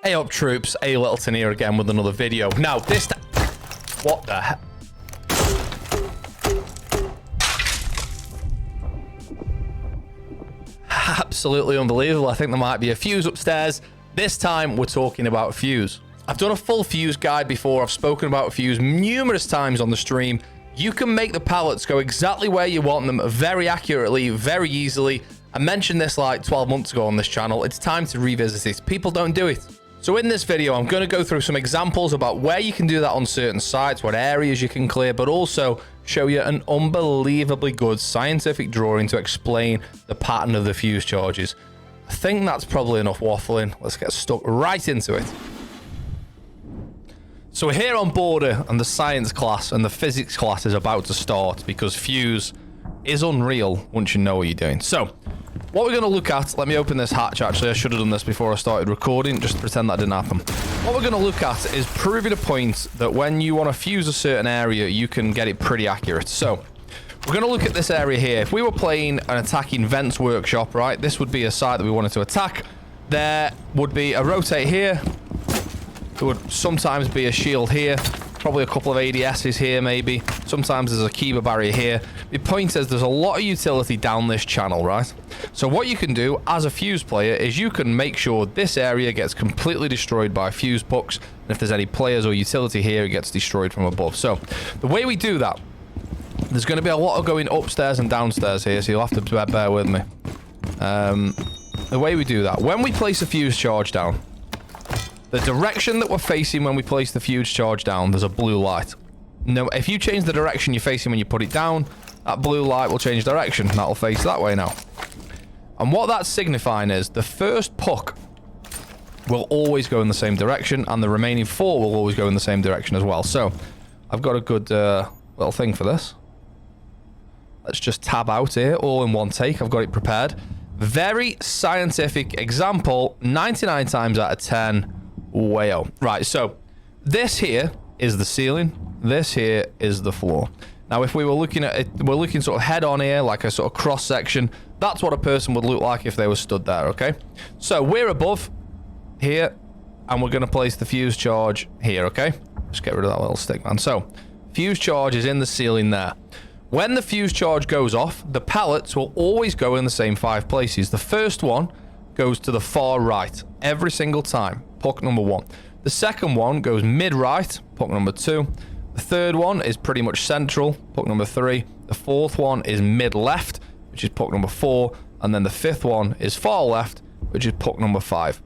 Hey up troops, A Littleton here again with another video. Now this what the heck? Absolutely unbelievable. I think there might be a fuse upstairs. This time we're talking about fuse. I've done a full fuse guide before. I've spoken about fuse numerous times on the stream. You can make the pallets go exactly where you want them very accurately, very easily. I mentioned this like 12 months ago on this channel. It's time to revisit this. People don't do it. So in this video, I'm going to go through some examples about where you can do that on certain sites, what areas you can clear, but also show you an unbelievably good scientific drawing to explain the pattern of the fuse charges. I think that's probably enough waffling. Let's get stuck right into it. So we're here on border and the science class and the physics class is about to start because fuse is unreal once you know what you're doing. So what we're going to look at, let me open this hatch actually, I should have done this before I started recording, just to pretend that didn't happen. What we're going to look at is proving a point that when you want to fuse a certain area, you can get it pretty accurate. So we're going to look at this area here. If we were playing an attacking vents workshop, right, this would be a site that we wanted to attack. There would be a rotate here. There would sometimes be a shield here. Probably a couple of ADSs here, maybe. Sometimes there's a Kiba barrier here. The point is there's a lot of utility down this channel, right? So what you can do as a fuse player is you can make sure this area gets completely destroyed by fuse pucks. And if there's any players or utility here, it gets destroyed from above. So the way we do that, there's going to be a lot of going upstairs and downstairs here, so you'll have to bear with me. The way we do that, when we place a fuse charge down, the direction that we're facing when we place the fuse charge down, there's a blue light. Now, if you change the direction you're facing when you put it down, that blue light will change direction. That'll face that way now. And what that's signifying is the first puck will always go in the same direction, and the remaining four will always go in the same direction as well. So, I've got a good little thing for this. Let's just tab out here, all in one take. I've got it prepared. Very scientific example, 99 times out of 10. Way out. Right, so this here is the ceiling. This here is the floor. Now, if we were looking at it, we're looking sort of head on here, like a sort of cross section. That's what a person would look like if they were stood there, okay? So we're above here, and we're going to place the fuse charge here, okay? Just get rid of that little stick, man. So fuse charge is in the ceiling there. When the fuse charge goes off, the pallets will always go in the same 5 places. The first one goes to the far right every single time. Puck number 1. The second one goes mid-right, puck number 2. The third one is pretty much central, puck number 3. The fourth one is mid-left, which is puck number 4. And then the fifth one is far left, which is puck number 5.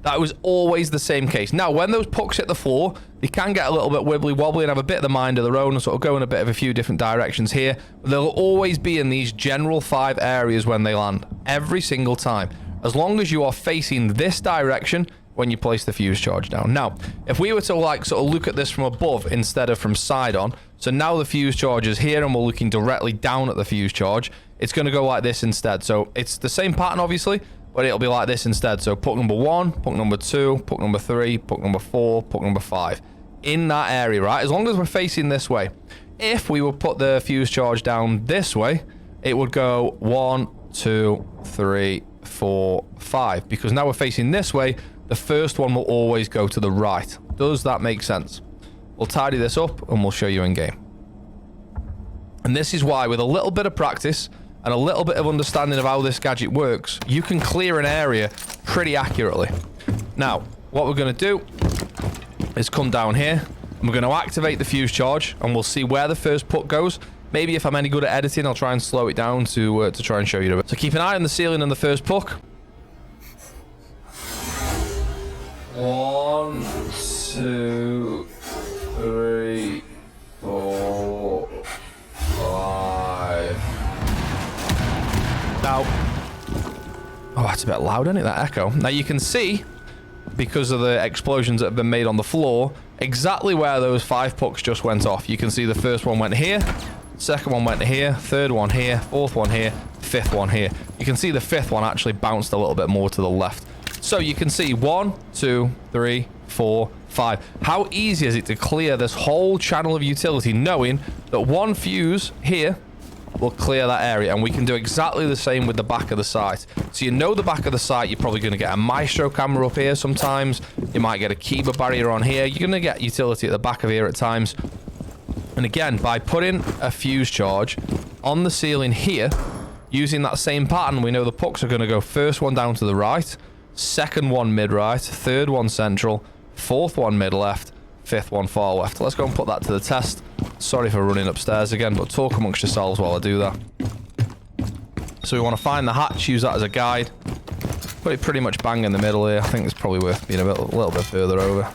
That was always the same case. Now, when those pucks hit the floor, they can get a little bit wibbly-wobbly and have a bit of the mind of their own and sort of go in a bit of a few different directions here. But they'll always be in these general 5 areas when they land, every single time. As long as you are facing this direction when you place the fuse charge down. Now, if we were to like sort of look at this from above instead of from side on, so now the fuse charge is here and we're looking directly down at the fuse charge, it's going to go like this instead. So it's the same pattern, obviously, but it'll be like this instead. So puck number 1, puck number 2, puck number 3, puck number 4, puck number 5. In that area, right? As long as we're facing this way. If we would put the fuse charge down this way, it would go 1, 2, 3, 4, 5. Because now we're facing this way, the first one will always go to the right. Does that make sense? We'll tidy this up and we'll show you in game. And this is why, with a little bit of practice and a little bit of understanding of how this gadget works, you can clear an area pretty accurately. Now, what we're going to do is come down here and we're going to activate the fuse charge and we'll see where the first puck goes. Maybe if I'm any good at editing, I'll try and slow it down to try and show you. So keep an eye on the ceiling and the first puck. 1, 2, 3, 4, 5. Now, oh, that's a bit loud, isn't it, that echo? Now you can see, because of the explosions that have been made on the floor, exactly where those 5 pucks just went off. You can see the first one went here, second one went here, third one here, fourth one here, fifth one here. You can see the fifth one actually bounced a little bit more to the left. So you can see 1, 2, 3, 4, 5. How easy is it to clear this whole channel of utility knowing that one fuse here will clear that area. And we can do exactly the same with the back of the site. So you know the back of the site, you're probably going to get a Maestro camera up here sometimes. You might get a Kiba barrier on here. You're going to get utility at the back of here at times. And again, by putting a fuse charge on the ceiling here, using that same pattern, we know the pucks are going to go first one down to the right, second one mid-right, third one central, fourth one mid-left, fifth one far left. Let's go and put that to the test. Sorry for running upstairs again, but talk amongst yourselves while I do that. So we want to find the hatch, use that as a guide. Put it pretty much bang in the middle here. I think it's probably worth being a little bit further over.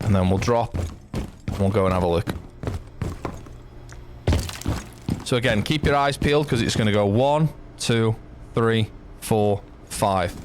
And then we'll drop, and we'll go and have a look. So again, keep your eyes peeled because it's going to go 1, 2, 3, 4, 5.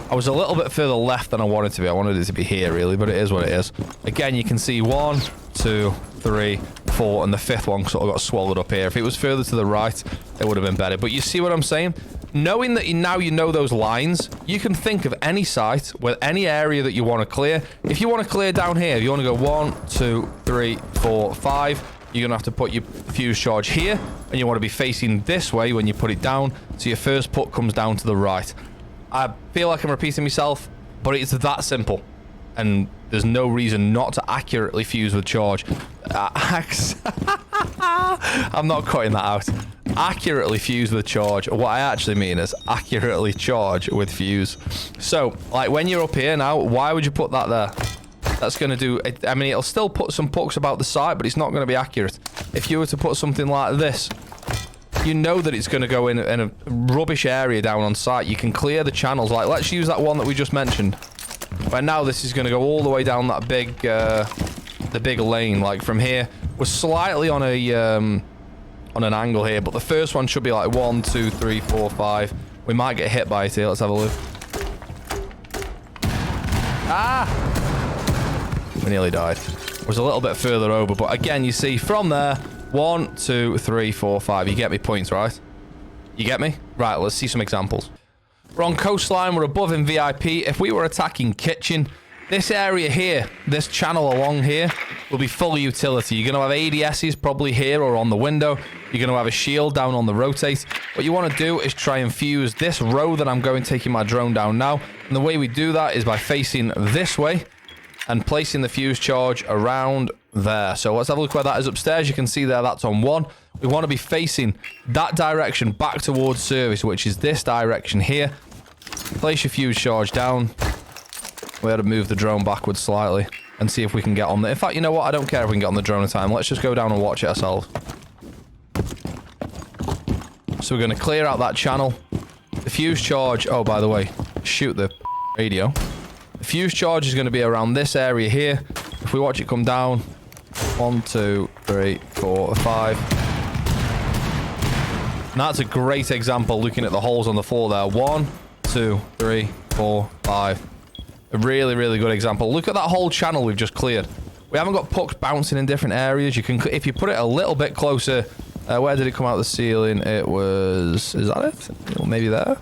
I was a little bit further left than I wanted to be. I wanted it to be here, really, but it is what it is. Again, you can see 1, 2, 3, 4, and the fifth one sort of got swallowed up here. If it was further to the right, it would have been better. But you see what I'm saying? Knowing that now you know those lines, you can think of any site with any area that you want to clear. If you want to clear down here, if you want to go 1, 2, 3, 4, 5, you're going to have to put your fuse charge here, and you want to be facing this way when you put it down, so your first put comes down to the right. I feel like I'm repeating myself, but it's that simple. And there's no reason not to accurately fuse with charge. I'm not cutting that out. Accurately fuse with charge. What I actually mean is accurately charge with fuse. So, like when you're up here now, why would you put that there? That's going to do... I mean, it'll still put some pucks about the site, but it's not going to be accurate. If you were to put something like this, you know that it's going to go in a rubbish area down on site. You can clear the channels. Like, let's use that one that we just mentioned. Right now, this is going to go all the way down that big, the big lane. Like from here, we're slightly on a on an angle here, but the first one should be like 1, 2, 3, 4, 5. We might get hit by it here. Let's have a look. Ah! We nearly died. It was a little bit further over, but again, you see from there, 1, 2, 3, 4, 5. You get me points, right? You get me? Right, let's see some examples. We're on Coastline, we're above in VIP. If we were attacking Kitchen, this area here, this channel along here, will be full utility. You're going to have ADSs probably here or on the window. You're going to have a shield down on the rotate. What you want to do is try and fuse this row that I'm going, taking my drone down now. And the way we do that is by facing this way and placing the fuse charge around there. So let's have a look where that is upstairs. You can see there that's on 1. We want to be facing that direction back towards service, which is this direction here. Place your fuse charge down. We had to move the drone backwards slightly and see if we can get on there. In fact, you know what? I don't care if we can get on the drone in time. Let's just go down and watch it ourselves. So we're going to clear out that channel. The fuse charge... Oh, by the way, shoot the radio. The fuse charge is going to be around this area here. If we watch it come down... 1, 2, 3, 4, 5. And that's a great example looking at the holes on the floor there. 1, 2, 3, 4, 5. A really, really good example. Look at that whole channel we've just cleared. We haven't got pucks bouncing in different areas. You can, if you put it a little bit closer... where did it come out of the ceiling? It was... Is that it? Maybe there?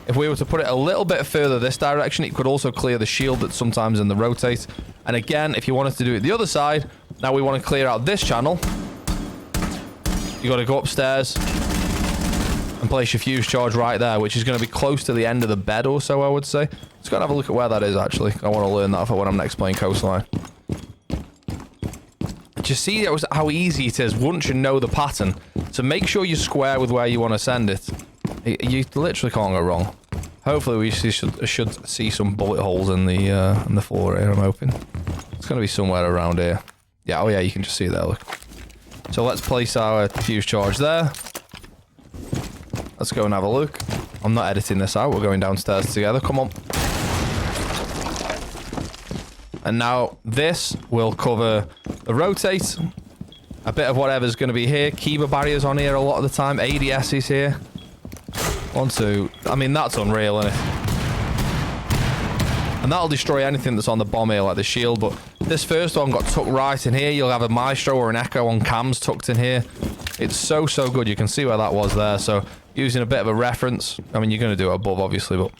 If we were to put it a little bit further this direction, it could also clear the shield that's sometimes in the rotate. And again, if you wanted to do it the other side, now we want to clear out this channel. You got to go upstairs and place your fuse charge right there, which is going to be close to the end of the bed or so, I would say. Let's go and have a look at where that is, actually. I want to learn that for when I'm next playing Coastline. Do you see how easy it is once you know the pattern to make sure you're square with where you want to send it? You literally can't go wrong. Hopefully we should see some bullet holes in the floor here, I'm hoping. It's going to be somewhere around here. Yeah, oh yeah, you can just see it there, look. So let's place our fuse charge there. Let's go and have a look. I'm not editing this out, we're going downstairs together, come on. And now this will cover the rotate. A bit of whatever's going to be here. Kiba barriers on here a lot of the time. ADS is here. 1, 2. I mean, that's unreal, isn't it? And that'll destroy anything that's on the bomb here, like the shield. But this first one got tucked right in here. You'll have a Maestro or an Echo on cams tucked in here. It's so, so good. You can see where that was there. So, using a bit of a reference. I mean, you're going to do it above, obviously, but...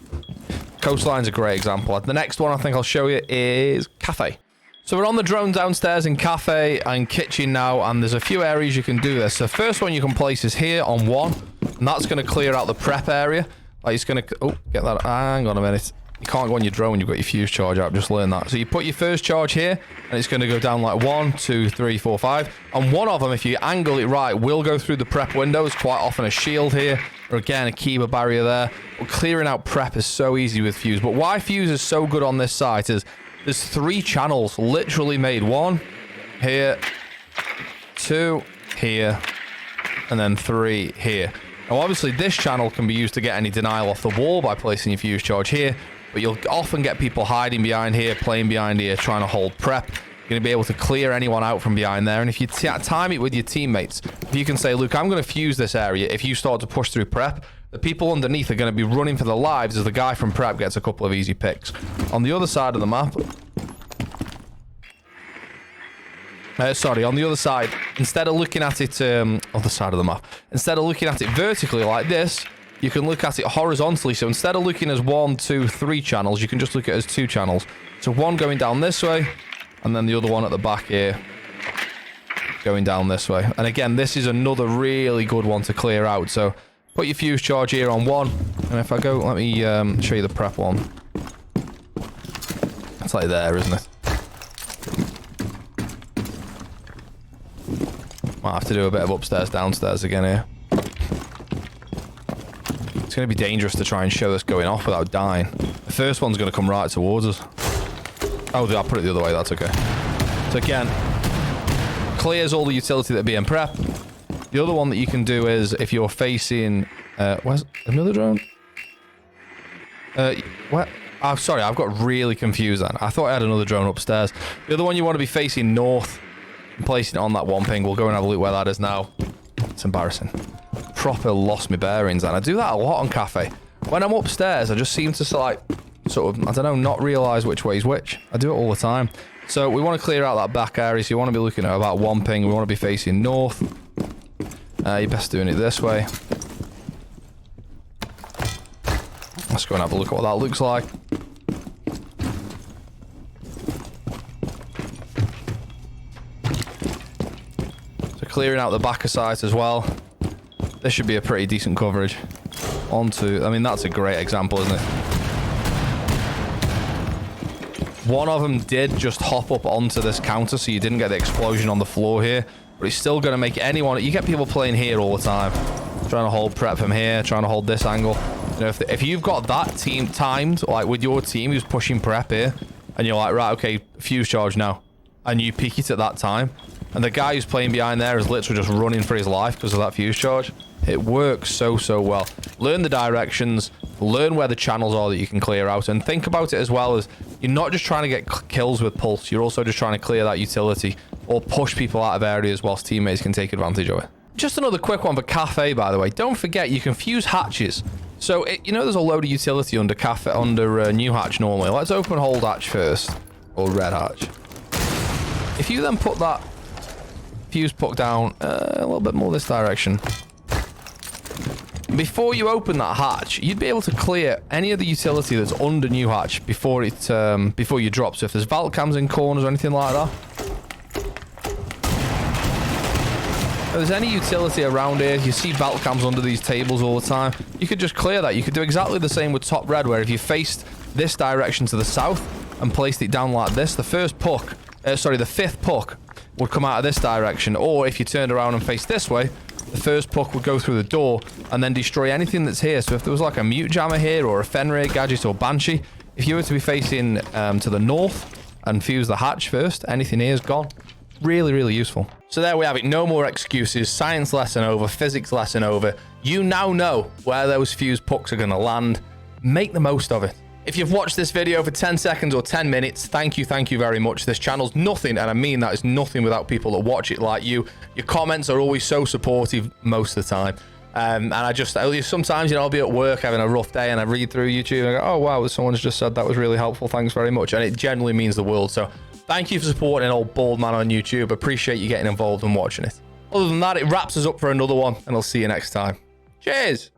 Coastline's a great example. The next one I think I'll show you is Cafe. So we're on the drone downstairs in cafe and kitchen now, and there's a few areas you can do this. So first one you can place is here on 1, and that's going to clear out the prep area. Like it's going to... Oh, get that... Hang on a minute. You can't go on your drone when you've got your fuse charge out. Just learn that. So you put your first charge here, and it's going to go down like 1, 2, 3, 4, 5. And one of them, if you angle it right, will go through the prep windows. Quite often a shield here, or again, a Kiba barrier there. But clearing out prep is so easy with Fuze. But why Fuze is so good on this site is there's 3 channels literally made. 1 here, 2 here, and then 3 here. Now, obviously, this channel can be used to get any denial off the wall by placing your fuse charge here. But you'll often get people hiding behind here, playing behind here, trying to hold prep. You're going to be able to clear anyone out from behind there. And if you time it with your teammates, if you can say, Luke, I'm going to fuse this area. If you start to push through prep, the people underneath are going to be running for their lives as the guy from prep gets a couple of easy picks. On the other side of the map... sorry, on the other side, instead of looking at it... other side of the map. Instead of looking at it vertically like this... You can look at it horizontally. So instead of looking as 1, 2, 3 channels, you can just look at it as 2 channels. So one going down this way, and then the other one at the back here going down this way. And again, this is another really good one to clear out. So put your fuse charge here on 1. And if I go, let me show you the prep one. It's like there, isn't it? Might have to do a bit of upstairs, downstairs again here. It's going to be dangerous to try and show this going off without dying. The first one's going to come right towards us. Oh, I'll put it the other way. That's okay. So again, clears all the utility that'd be in prep. The other one that you can do is if you're facing... where's another drone? What? Oh, sorry, I've got really confused then. I thought I had another drone upstairs. The other one you want to be facing north and placing it on that 1 ping. We'll go and have a look where that is now. It's embarrassing. Proper lost my bearings, and I do that a lot on cafe. When I'm upstairs, I just seem to like sort of, I don't know, not realize which way is which. I do it all the time. So we want to clear out that back area. So you want to be looking at about 1 ping. We want to be facing north. You're best doing it this way. Let's go and have a look at what that looks like. So clearing out the back of sight as well. This should be a pretty decent coverage. I mean, that's a great example, isn't it? One of them did just hop up onto this counter, so you didn't get the explosion on the floor here. But it's still going to make anyone... You get people playing here all the time. Trying to hold prep from here, trying to hold this angle. You know, if you've got that team timed, like with your team who's pushing prep here, and you're like, right, okay, fuse charge now. And you peek it at that time. And the guy who's playing behind there is literally just running for his life because of that fuse charge. It works so well. Learn the directions, learn where the channels are that you can clear out, and think about it as well as you're not just trying to get kills with pulse, you're also just trying to clear that utility or push people out of areas whilst teammates can take advantage of it. Just another quick one for cafe, by the way. Don't forget you can fuse hatches. So you know there's a load of utility under cafe, under new hatch normally. Let's open hold hatch first, or red hatch. If you then put that fuse puck down a little bit more this direction. Before you open that hatch, you'd be able to clear any of the utility that's under new hatch before it before you drop. So if there's vault cams in corners or anything like that, if there's any utility around here, you see vault cams under these tables all the time, you could just clear that. You could do exactly the same with top red, where if you faced this direction to the south and placed it down like this, the fifth puck would come out of this direction. Or if you turned around and faced this way, the first puck would go through the door and then destroy anything that's here. So if there was like a mute jammer here or a Fenrir gadget or Banshee, if you were to be facing to the north and fuse the hatch first, anything here is gone. Really useful. So there we have it. No more excuses. Science lesson over, physics lesson over. You now know where those fuse pucks are going to land. Make the most of it. If you've watched this video for 10 seconds or 10 minutes, thank you very much. This channel's nothing, and I mean that, it's nothing without people that watch it like you. Your comments are always so supportive most of the time. And sometimes, you know, I'll be at work having a rough day and I read through YouTube and I go, oh wow, someone's just said that was really helpful. Thanks very much. And it genuinely means the world. So thank you for supporting an old bald man on YouTube. Appreciate you getting involved and watching it. Other than that, it wraps us up for another one, and I'll see you next time. Cheers.